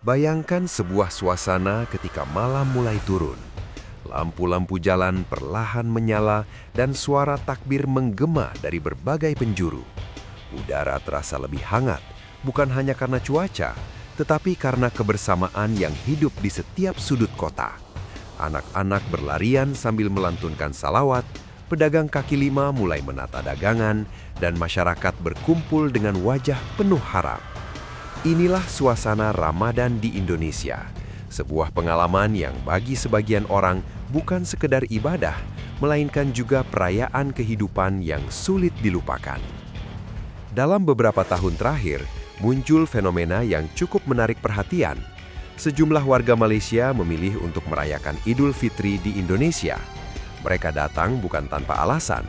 Bayangkan sebuah suasana ketika malam mulai turun. Lampu-lampu jalan perlahan menyala dan suara takbir menggema dari berbagai penjuru. Udara terasa lebih hangat, bukan hanya karena cuaca, tetapi karena kebersamaan yang hidup di setiap sudut kota. Anak-anak berlarian sambil melantunkan salawat, pedagang kaki lima mulai menata dagangan, dan masyarakat berkumpul dengan wajah penuh harap. Inilah suasana Ramadan di Indonesia, sebuah pengalaman yang bagi sebagian orang bukan sekedar ibadah, melainkan juga perayaan kehidupan yang sulit dilupakan. Dalam beberapa tahun terakhir, muncul fenomena yang cukup menarik perhatian. Sejumlah warga Malaysia memilih untuk merayakan Idul Fitri di Indonesia. Mereka datang bukan tanpa alasan.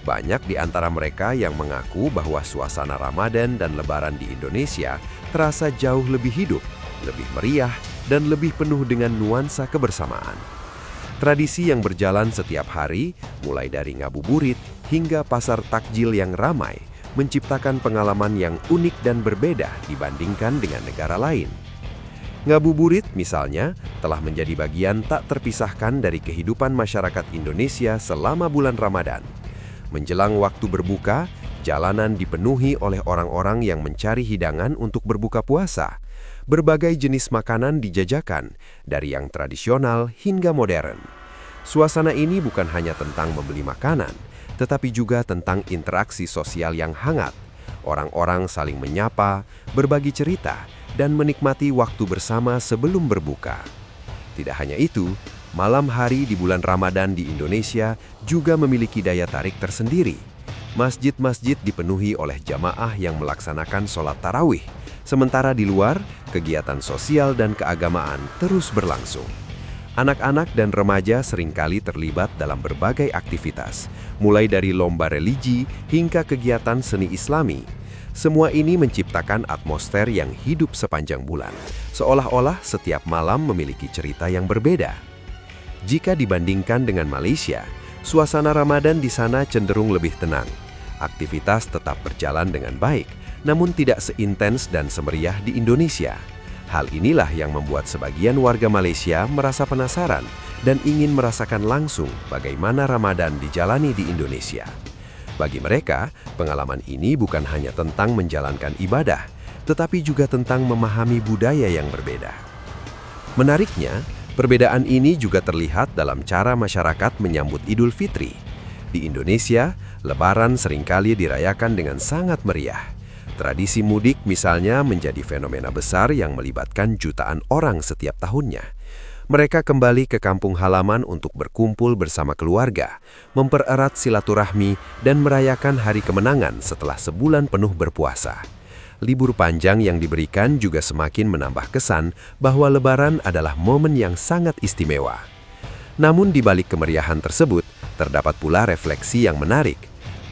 Banyak di antara mereka yang mengaku bahwa suasana Ramadan dan Lebaran di Indonesia terasa jauh lebih hidup, lebih meriah, dan lebih penuh dengan nuansa kebersamaan. Tradisi yang berjalan setiap hari, mulai dari ngabuburit hingga pasar takjil yang ramai, menciptakan pengalaman yang unik dan berbeda dibandingkan dengan negara lain. Ngabuburit, misalnya, telah menjadi bagian tak terpisahkan dari kehidupan masyarakat Indonesia selama bulan Ramadan. Menjelang waktu berbuka, jalanan dipenuhi oleh orang-orang yang mencari hidangan untuk berbuka puasa. Berbagai jenis makanan dijajakan, dari yang tradisional hingga modern. Suasana ini bukan hanya tentang membeli makanan, tetapi juga tentang interaksi sosial yang hangat. Orang-orang saling menyapa, berbagi cerita, dan menikmati waktu bersama sebelum berbuka. Tidak hanya itu, malam hari di bulan Ramadan di Indonesia juga memiliki daya tarik tersendiri. Masjid-masjid dipenuhi oleh jamaah yang melaksanakan sholat tarawih, sementara di luar, kegiatan sosial dan keagamaan terus berlangsung. Anak-anak dan remaja seringkali terlibat dalam berbagai aktivitas, mulai dari lomba religi hingga kegiatan seni Islami. Semua ini menciptakan atmosfer yang hidup sepanjang bulan, seolah-olah setiap malam memiliki cerita yang berbeda. Jika dibandingkan dengan Malaysia, suasana Ramadan di sana cenderung lebih tenang. Aktivitas tetap berjalan dengan baik, namun tidak seintens dan semeriah di Indonesia. Hal inilah yang membuat sebagian warga Malaysia merasa penasaran dan ingin merasakan langsung bagaimana Ramadan dijalani di Indonesia. Bagi mereka, pengalaman ini bukan hanya tentang menjalankan ibadah, tetapi juga tentang memahami budaya yang berbeda. Menariknya, perbedaan ini juga terlihat dalam cara masyarakat menyambut Idul Fitri. Di Indonesia, Lebaran seringkali dirayakan dengan sangat meriah. Tradisi mudik misalnya menjadi fenomena besar yang melibatkan jutaan orang setiap tahunnya. Mereka kembali ke kampung halaman untuk berkumpul bersama keluarga, mempererat silaturahmi, dan merayakan hari kemenangan setelah sebulan penuh berpuasa. Libur panjang yang diberikan juga semakin menambah kesan bahwa Lebaran adalah momen yang sangat istimewa. Namun di balik kemeriahan tersebut, terdapat pula refleksi yang menarik.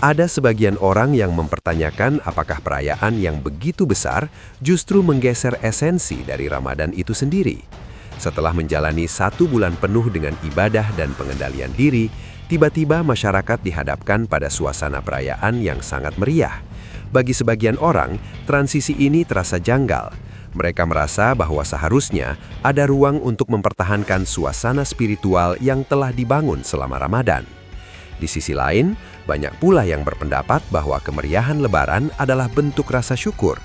Ada sebagian orang yang mempertanyakan apakah perayaan yang begitu besar justru menggeser esensi dari Ramadan itu sendiri. Setelah menjalani 1 bulan penuh dengan ibadah dan pengendalian diri, tiba-tiba masyarakat dihadapkan pada suasana perayaan yang sangat meriah. Bagi sebagian orang, transisi ini terasa janggal. Mereka merasa bahwa seharusnya ada ruang untuk mempertahankan suasana spiritual yang telah dibangun selama Ramadan. Di sisi lain, banyak pula yang berpendapat bahwa kemeriahan Lebaran adalah bentuk rasa syukur.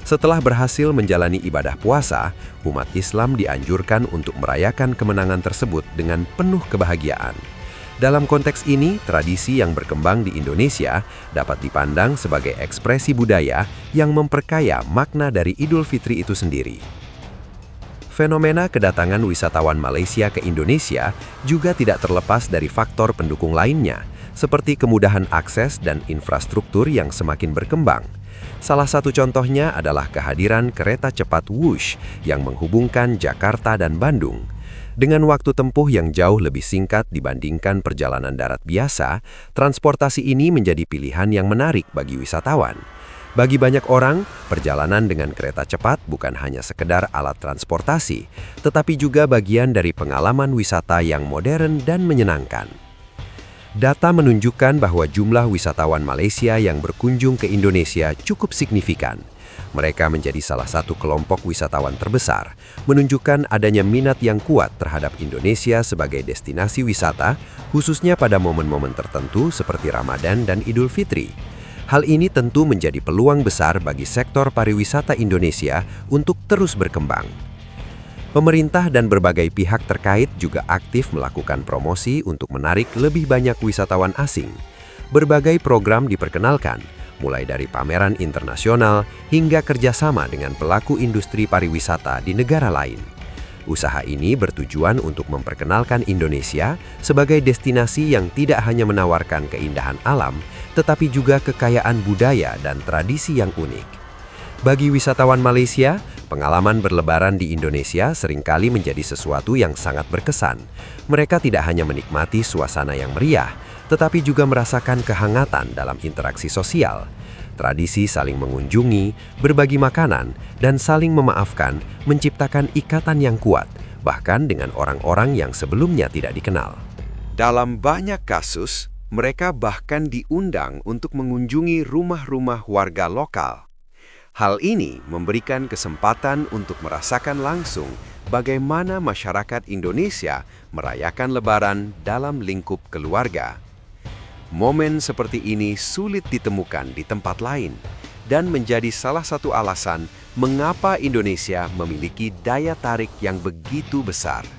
Setelah berhasil menjalani ibadah puasa, umat Islam dianjurkan untuk merayakan kemenangan tersebut dengan penuh kebahagiaan. Dalam konteks ini, tradisi yang berkembang di Indonesia dapat dipandang sebagai ekspresi budaya yang memperkaya makna dari Idul Fitri itu sendiri. Fenomena kedatangan wisatawan Malaysia ke Indonesia juga tidak terlepas dari faktor pendukung lainnya, seperti kemudahan akses dan infrastruktur yang semakin berkembang. Salah satu contohnya adalah kehadiran kereta cepat Wush yang menghubungkan Jakarta dan Bandung. Dengan waktu tempuh yang jauh lebih singkat dibandingkan perjalanan darat biasa, transportasi ini menjadi pilihan yang menarik bagi wisatawan. Bagi banyak orang, perjalanan dengan kereta cepat bukan hanya sekedar alat transportasi, tetapi juga bagian dari pengalaman wisata yang modern dan menyenangkan. Data menunjukkan bahwa jumlah wisatawan Malaysia yang berkunjung ke Indonesia cukup signifikan. Mereka menjadi salah satu kelompok wisatawan terbesar, menunjukkan adanya minat yang kuat terhadap Indonesia sebagai destinasi wisata, khususnya pada momen-momen tertentu seperti Ramadan dan Idul Fitri. Hal ini tentu menjadi peluang besar bagi sektor pariwisata Indonesia untuk terus berkembang. Pemerintah dan berbagai pihak terkait juga aktif melakukan promosi untuk menarik lebih banyak wisatawan asing. Berbagai program diperkenalkan, mulai dari pameran internasional hingga kerjasama dengan pelaku industri pariwisata di negara lain. Usaha ini bertujuan untuk memperkenalkan Indonesia sebagai destinasi yang tidak hanya menawarkan keindahan alam, tetapi juga kekayaan budaya dan tradisi yang unik. Bagi wisatawan Malaysia, pengalaman berlebaran di Indonesia seringkali menjadi sesuatu yang sangat berkesan. Mereka tidak hanya menikmati suasana yang meriah, tetapi juga merasakan kehangatan dalam interaksi sosial. Tradisi saling mengunjungi, berbagi makanan, dan saling memaafkan menciptakan ikatan yang kuat, bahkan dengan orang-orang yang sebelumnya tidak dikenal. Dalam banyak kasus, mereka bahkan diundang untuk mengunjungi rumah-rumah warga lokal. Hal ini memberikan kesempatan untuk merasakan langsung bagaimana masyarakat Indonesia merayakan Lebaran dalam lingkup keluarga. Momen seperti ini sulit ditemukan di tempat lain dan menjadi salah satu alasan mengapa Indonesia memiliki daya tarik yang begitu besar.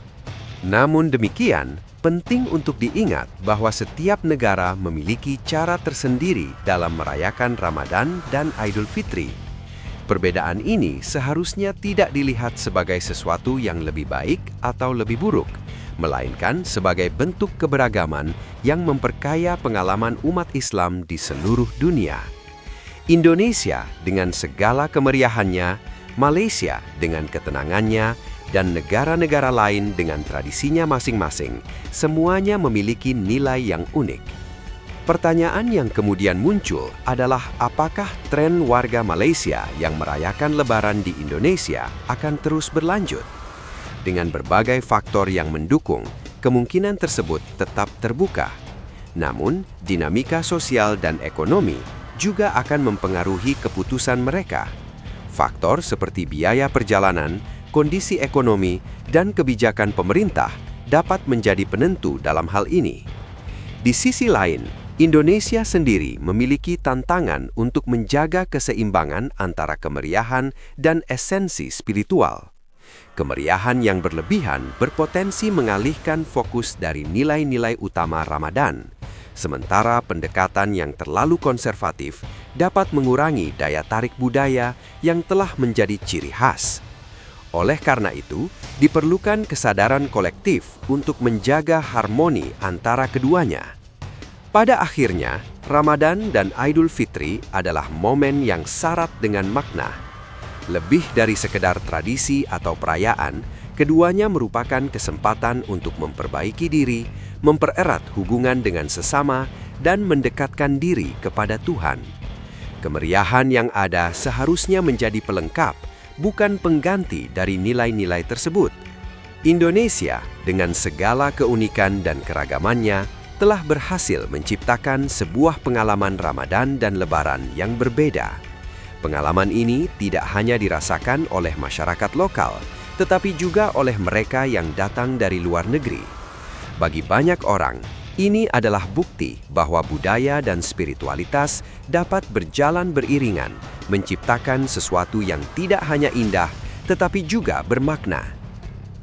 Namun demikian, penting untuk diingat bahwa setiap negara memiliki cara tersendiri dalam merayakan Ramadan dan Idul Fitri. Perbedaan ini seharusnya tidak dilihat sebagai sesuatu yang lebih baik atau lebih buruk, melainkan sebagai bentuk keberagaman yang memperkaya pengalaman umat Islam di seluruh dunia. Indonesia dengan segala kemeriahannya, Malaysia dengan ketenangannya, dan negara-negara lain dengan tradisinya masing-masing, semuanya memiliki nilai yang unik. Pertanyaan yang kemudian muncul adalah apakah tren warga Malaysia yang merayakan Lebaran di Indonesia akan terus berlanjut? Dengan berbagai faktor yang mendukung, kemungkinan tersebut tetap terbuka. Namun, dinamika sosial dan ekonomi juga akan mempengaruhi keputusan mereka. Faktor seperti biaya perjalanan, kondisi ekonomi, dan kebijakan pemerintah dapat menjadi penentu dalam hal ini. Di sisi lain, Indonesia sendiri memiliki tantangan untuk menjaga keseimbangan antara kemeriahan dan esensi spiritual. Kemeriahan yang berlebihan berpotensi mengalihkan fokus dari nilai-nilai utama Ramadan, sementara pendekatan yang terlalu konservatif dapat mengurangi daya tarik budaya yang telah menjadi ciri khas. Oleh karena itu, diperlukan kesadaran kolektif untuk menjaga harmoni antara keduanya. Pada akhirnya, Ramadan dan Idul Fitri adalah momen yang syarat dengan makna. Lebih dari sekedar tradisi atau perayaan, keduanya merupakan kesempatan untuk memperbaiki diri, mempererat hubungan dengan sesama, dan mendekatkan diri kepada Tuhan. Kemeriahan yang ada seharusnya menjadi pelengkap, bukan pengganti dari nilai-nilai tersebut. Indonesia, dengan segala keunikan dan keragamannya, telah berhasil menciptakan sebuah pengalaman Ramadan dan Lebaran yang berbeda. Pengalaman ini tidak hanya dirasakan oleh masyarakat lokal, tetapi juga oleh mereka yang datang dari luar negeri. Bagi banyak orang, ini adalah bukti bahwa budaya dan spiritualitas dapat berjalan beriringan, menciptakan sesuatu yang tidak hanya indah, tetapi juga bermakna.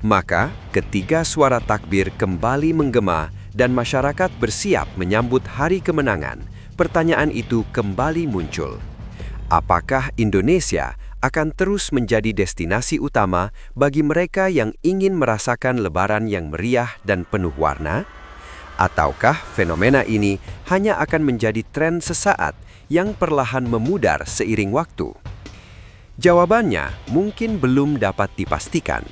Maka, ketika suara takbir kembali menggema, dan masyarakat bersiap menyambut hari kemenangan, pertanyaan itu kembali muncul. Apakah Indonesia akan terus menjadi destinasi utama bagi mereka yang ingin merasakan Lebaran yang meriah dan penuh warna? Ataukah fenomena ini hanya akan menjadi tren sesaat yang perlahan memudar seiring waktu? Jawabannya mungkin belum dapat dipastikan.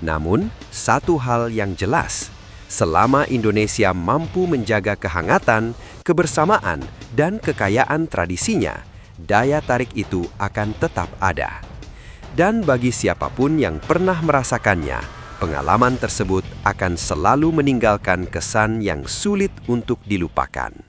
Namun, satu hal yang jelas, selama Indonesia mampu menjaga kehangatan, kebersamaan, dan kekayaan tradisinya, daya tarik itu akan tetap ada. Dan bagi siapapun yang pernah merasakannya, pengalaman tersebut akan selalu meninggalkan kesan yang sulit untuk dilupakan.